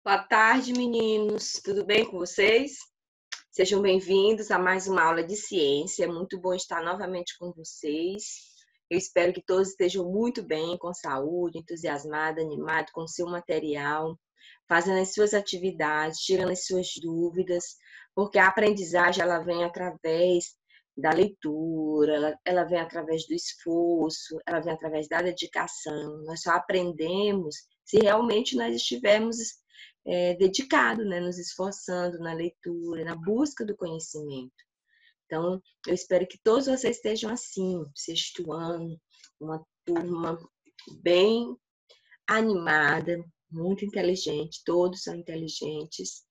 Boa tarde, meninos. Tudo bem com vocês? Sejam bem-vindos a mais uma aula de ciência. É muito bom estar novamente com vocês. Eu espero que todos estejam muito bem, com saúde, entusiasmados, animados com o seu material, fazendo as suas atividades, tirando as suas dúvidas, porque a aprendizagem ela vem através da leitura, ela vem através do esforço, ela vem através da dedicação. Nós só aprendemos se realmente nós estivermos dedicado, né, nos esforçando na leitura, na busca do conhecimento. Então, eu espero que todos vocês estejam assim, sexto ano, uma turma bem animada, muito inteligente, todos são inteligentes,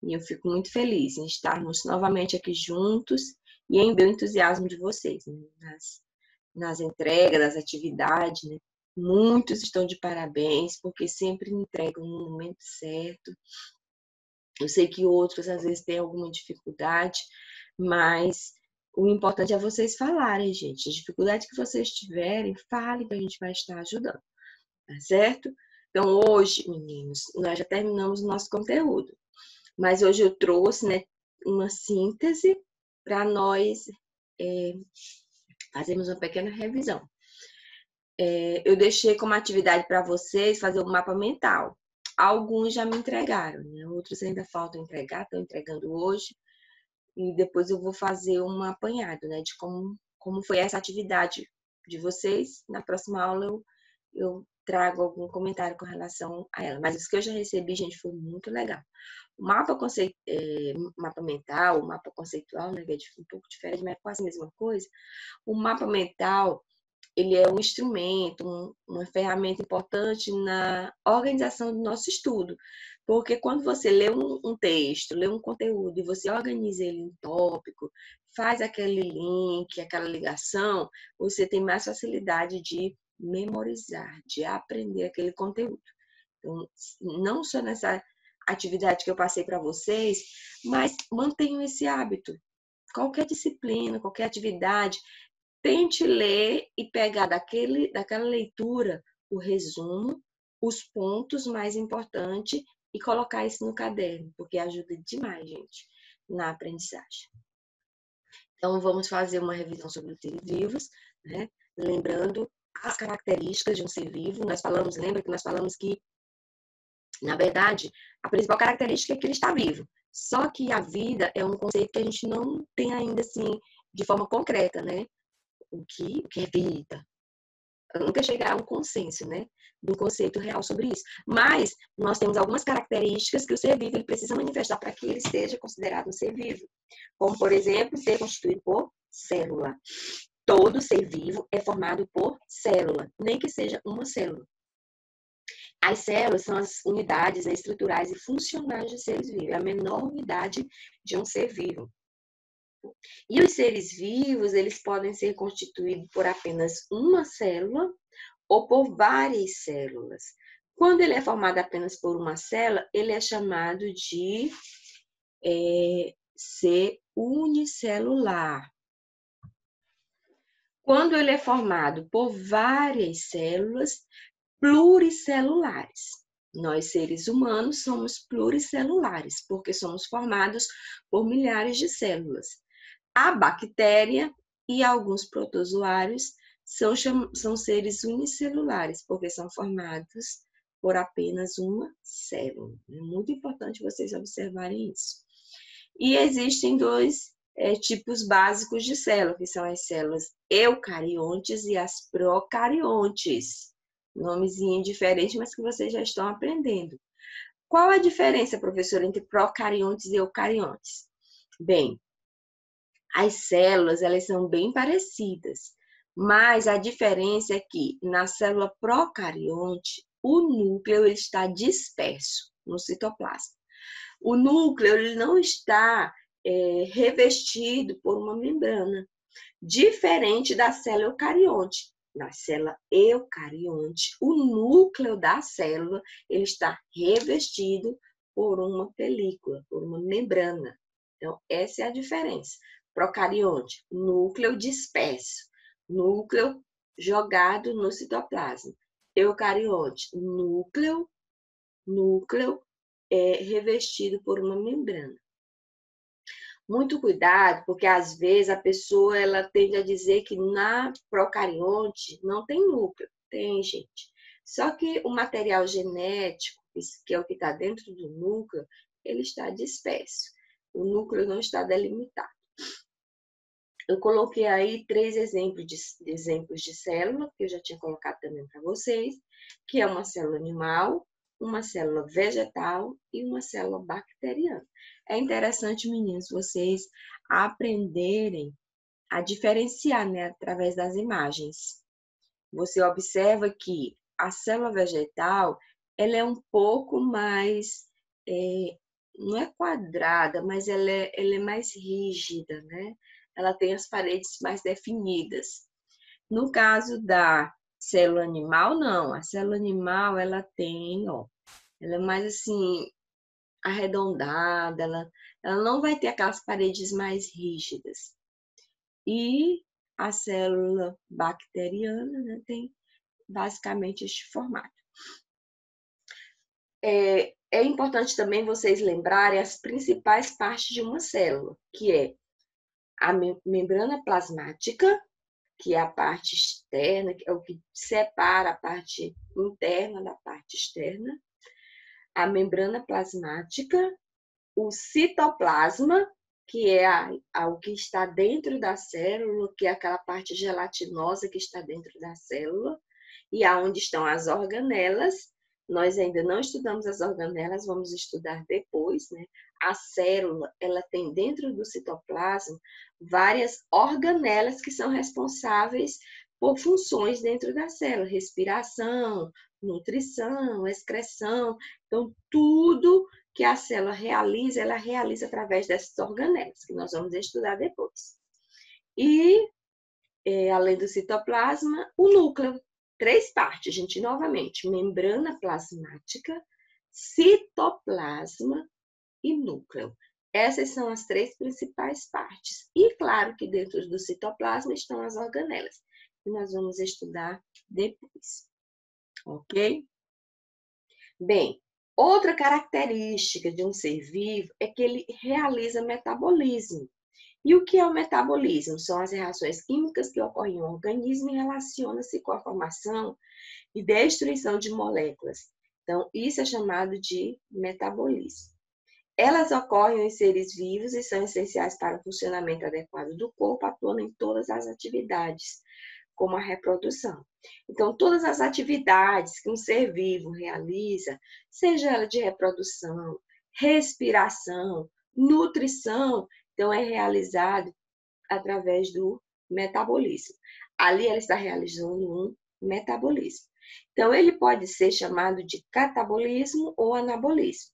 e eu fico muito feliz em estarmos novamente aqui juntos e em ver o entusiasmo de vocês, né, nas entregas, das atividades, né? Muitos estão de parabéns, porque sempre entregam no momento certo. Eu sei que outros, às vezes, têm alguma dificuldade, mas o importante é vocês falarem, gente. A dificuldade que vocês tiverem, falem que a gente vai estar ajudando, tá certo? Então, hoje, meninos, nós já terminamos o nosso conteúdo, mas hoje eu trouxe, né, uma síntese para nós fazermos uma pequena revisão. Eu deixei como atividade para vocês fazer um mapa mental. Alguns já me entregaram, né? Outros ainda faltam entregar, estão entregando hoje. E depois eu vou fazer um apanhado, né? De como foi essa atividade de vocês. Na próxima aula eu trago algum comentário com relação a ela. Mas os que eu já recebi, gente, foi muito legal. O mapa mental, o mapa conceitual, né? Que é um pouco diferente, mas é quase a mesma coisa. O mapa mental ele é um instrumento, uma ferramenta importante na organização do nosso estudo. Porque quando você lê um texto, lê um conteúdo e você organiza ele em tópico, faz aquele link, aquela ligação, você tem mais facilidade de memorizar, de aprender aquele conteúdo. Então, não só nessa atividade que eu passei para vocês, mas mantenham esse hábito. Qualquer disciplina, qualquer atividade, tente ler e pegar daquela leitura o resumo, os pontos mais importantes e colocar isso no caderno, porque ajuda demais, gente, na aprendizagem. Então, vamos fazer uma revisão sobre os seres vivos, né? Lembrando as características de um ser vivo. Lembra que nós falamos que, na verdade, a principal característica é que ele está vivo. Só que a vida é um conceito que a gente não tem ainda, assim, de forma concreta, né? O que é vida? Nunca chegar a um consenso, né, do conceito real sobre isso. Mas nós temos algumas características que o ser vivo ele precisa manifestar para que ele seja considerado um ser vivo. Como, por exemplo, ser constituído por célula. Todo ser vivo é formado por célula, nem que seja uma célula. As células são as unidades estruturais e funcionais de seres vivos. É a menor unidade de um ser vivo. E os seres vivos, eles podem ser constituídos por apenas uma célula ou por várias células. Quando ele é formado apenas por uma célula, ele é chamado de ser unicelular. Quando ele é formado por várias células, pluricelulares. Nós, seres humanos, somos pluricelulares, porque somos formados por milhares de células. A bactéria e alguns protozoários são seres unicelulares, porque são formados por apenas uma célula. É muito importante vocês observarem isso. E existem dois tipos básicos de célula, que são as células eucariontes e as procariontes. Nomezinho diferente, mas que vocês já estão aprendendo. Qual a diferença, professora, entre procariontes e eucariontes? Bem, as células, elas são bem parecidas, mas a diferença é que na célula procarionte, o núcleo ele está disperso no citoplasma. O núcleo ele não está revestido por uma membrana, diferente da célula eucarionte. Na célula eucarionte, o núcleo da célula ele está revestido por uma película, por uma membrana. Então, essa é a diferença. Procarionte, núcleo disperso, núcleo jogado no citoplasma. Eucarionte, núcleo revestido por uma membrana. Muito cuidado, porque às vezes a pessoa ela tende a dizer que na procarionte não tem núcleo. Tem, gente. Só que o material genético, que é o que está dentro do núcleo, ele está disperso. O núcleo não está delimitado. Eu coloquei aí 3 exemplos de célula, que eu já tinha colocado também para vocês, que é uma célula animal, uma célula vegetal e uma célula bacteriana. É interessante, meninos, vocês aprenderem a diferenciar, né, através das imagens. Você observa que a célula vegetal, ela é um pouco mais, não é quadrada, mas ela é mais rígida, né? Ela tem as paredes mais definidas. No caso da célula animal, não. A célula animal, ela tem, ó, ela é mais assim, arredondada, ela não vai ter aquelas paredes mais rígidas. E a célula bacteriana, né, tem basicamente este formato. É importante também vocês lembrarem as principais partes de uma célula, que é a membrana plasmática, que é a parte externa, que é o que separa a parte interna da parte externa, a membrana plasmática, o citoplasma, que é o que está dentro da célula, que é aquela parte gelatinosa que está dentro da célula, e aonde estão as organelas. Nós ainda não estudamos as organelas, vamos estudar depois, né? A célula, ela tem dentro do citoplasma várias organelas que são responsáveis por funções dentro da célula, respiração, nutrição, excreção. Então, tudo que a célula realiza, ela realiza através dessas organelas, que nós vamos estudar depois. E, além do citoplasma, o núcleo. 3 partes, gente, novamente, membrana plasmática, citoplasma e núcleo. Essas são as 3 principais partes. E claro que dentro do citoplasma estão as organelas, que nós vamos estudar depois. Ok? Bem, outra característica de um ser vivo é que ele realiza metabolismo. E o que é o metabolismo? São as reações químicas que ocorrem no organismo e relacionam-se com a formação e destruição de moléculas. Então, isso é chamado de metabolismo. Elas ocorrem em seres vivos e são essenciais para o funcionamento adequado do corpo, atuando em todas as atividades, como a reprodução. Então, todas as atividades que um ser vivo realiza, seja ela de reprodução, respiração, nutrição, então é realizado através do metabolismo. Ali ela está realizando um metabolismo. Então, ele pode ser chamado de catabolismo ou anabolismo.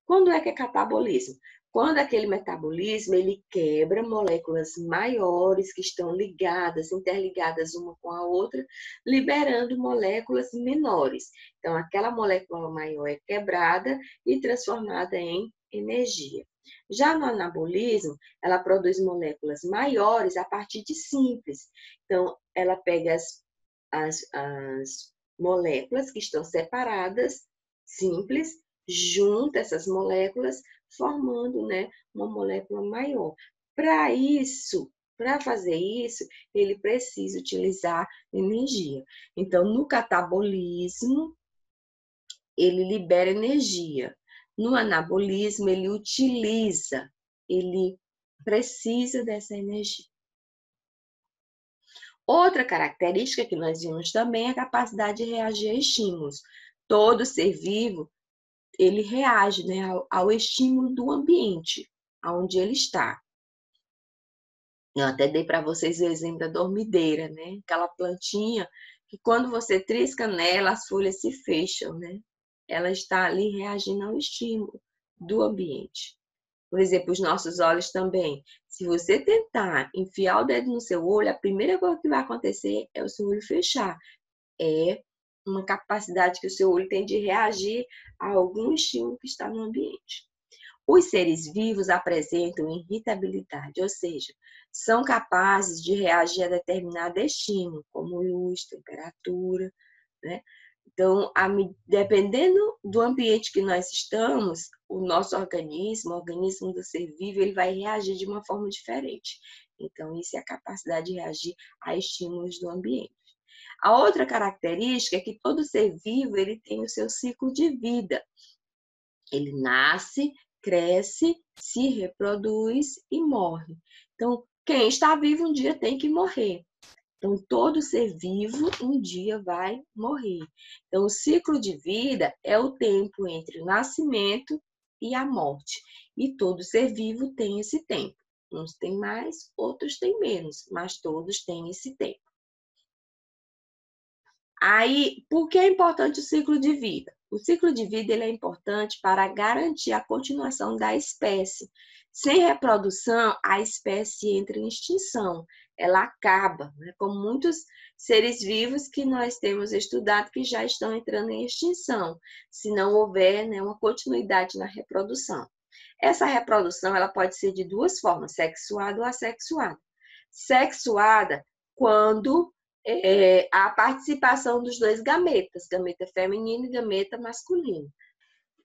Quando é que é catabolismo? Quando aquele metabolismo ele quebra moléculas maiores que estão ligadas, interligadas uma com a outra, liberando moléculas menores. Então, aquela molécula maior é quebrada e transformada em energia. Já no anabolismo, ela produz moléculas maiores a partir de simples. Então, ela pega as moléculas que estão separadas, simples, junta essas moléculas, formando, né, uma molécula maior. Para fazer isso, ele precisa utilizar energia. Então, no catabolismo, ele libera energia. No anabolismo, ele precisa dessa energia. Outra característica que nós vimos também é a capacidade de reagir a estímulos. Todo ser vivo, ele reage, né, ao estímulo do ambiente, aonde ele está. Eu até dei para vocês o exemplo da dormideira, né? Aquela plantinha que quando você trisca nela, as folhas se fecham, né? Ela está ali reagindo ao estímulo do ambiente. Por exemplo, os nossos olhos também. Se você tentar enfiar o dedo no seu olho, a primeira coisa que vai acontecer é o seu olho fechar. É uma capacidade que o seu olho tem de reagir a algum estímulo que está no ambiente. Os seres vivos apresentam irritabilidade, ou seja, são capazes de reagir a determinado estímulo, como luz, temperatura, né? Então, dependendo do ambiente que nós estamos, o nosso organismo, o organismo do ser vivo, ele vai reagir de uma forma diferente. Então, isso é a capacidade de reagir a estímulos do ambiente. A outra característica é que todo ser vivo ele tem o seu ciclo de vida. Ele nasce, cresce, se reproduz e morre. Então, quem está vivo um dia tem que morrer. Então, todo ser vivo um dia vai morrer. Então, o ciclo de vida é o tempo entre o nascimento e a morte. E todo ser vivo tem esse tempo. Uns têm mais, outros têm menos, mas todos têm esse tempo. Aí, por que é importante o ciclo de vida? O ciclo de vida ele é importante para garantir a continuação da espécie. Sem reprodução, a espécie entra em extinção, ela acaba, né? Como muitos seres vivos que nós temos estudado que já estão entrando em extinção, se não houver, né, uma continuidade na reprodução. Essa reprodução ela pode ser de duas formas, sexuada ou assexuada. Sexuada, quando a participação dos dois gametas, gameta feminino e gameta masculino.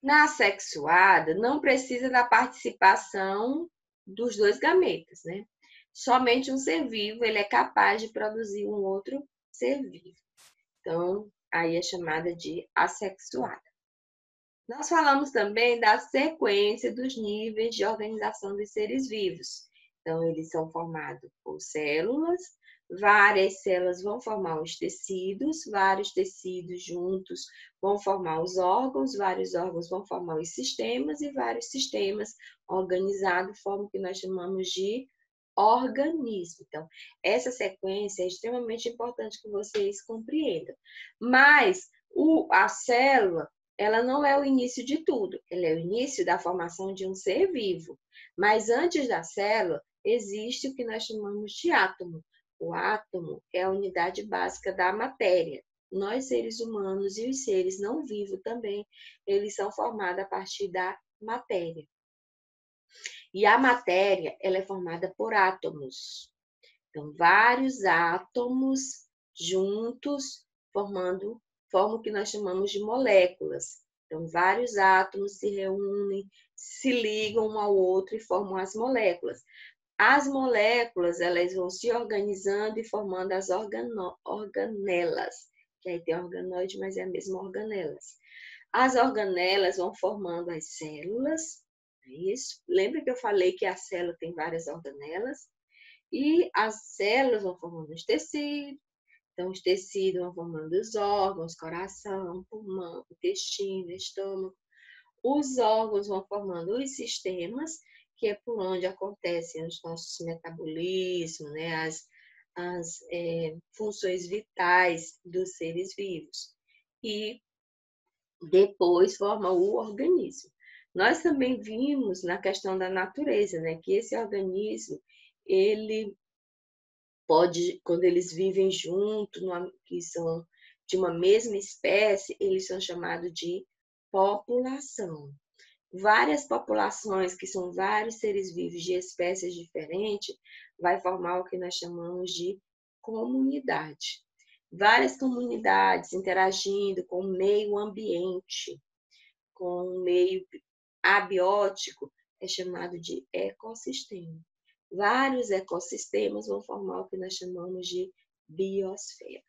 Na sexuada, não precisa da participação dos dois gametas, né? Somente um ser vivo ele é capaz de produzir um outro ser vivo. Então, aí é chamada de assexuada. Nós falamos também da sequência dos níveis de organização dos seres vivos. Então, eles são formados por células, várias células vão formar os tecidos, vários tecidos juntos vão formar os órgãos, vários órgãos vão formar os sistemas e vários sistemas organizados formam o que nós chamamos de organismo. Então, essa sequência é extremamente importante que vocês compreendam. Mas a célula ela não é o início de tudo, ela é o início da formação de um ser vivo. Mas antes da célula, existe o que nós chamamos de átomo. O átomo é a unidade básica da matéria. Nós, seres humanos e os seres não vivos também, eles são formados a partir da matéria. E a matéria, ela é formada por átomos. Então, vários átomos juntos formam o que nós chamamos de moléculas. Então, vários átomos se reúnem, se ligam um ao outro e formam as moléculas. As moléculas, elas vão se organizando e formando as organelas, que aí tem organoide, mas é a mesma organelas. As organelas vão formando as células, é isso. Lembra que eu falei que a célula tem várias organelas? E as células vão formando os tecidos. Então, os tecidos vão formando os órgãos, coração, pulmão, intestino, estômago. Os órgãos vão formando os sistemas, que é por onde acontecem os nossos metabolismos, né? as funções vitais dos seres vivos. E depois forma o organismo. Nós também vimos na questão da natureza, né? Que esse organismo, ele pode, quando eles vivem junto, que são de uma mesma espécie, eles são chamados de população. Várias populações, que são vários seres vivos de espécies diferentes, vai formar o que nós chamamos de comunidade. Várias comunidades interagindo com o meio ambiente, com o meio abiótico, é chamado de ecossistema. Vários ecossistemas vão formar o que nós chamamos de biosfera.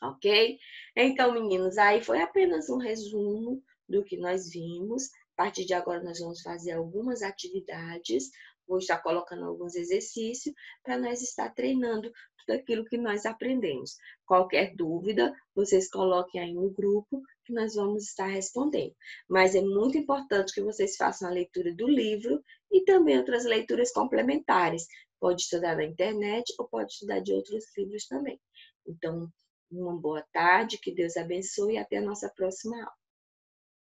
Ok? Então, meninos, aí foi apenas um resumo do que nós vimos. A partir de agora, nós vamos fazer algumas atividades. Vou estar colocando alguns exercícios para nós estar treinando tudo aquilo que nós aprendemos. Qualquer dúvida, vocês coloquem aí no grupo que nós vamos estar respondendo. Mas é muito importante que vocês façam a leitura do livro e também outras leituras complementares. Pode estudar na internet ou pode estudar de outros livros também. Então, uma boa tarde, que Deus abençoe e até a nossa próxima aula.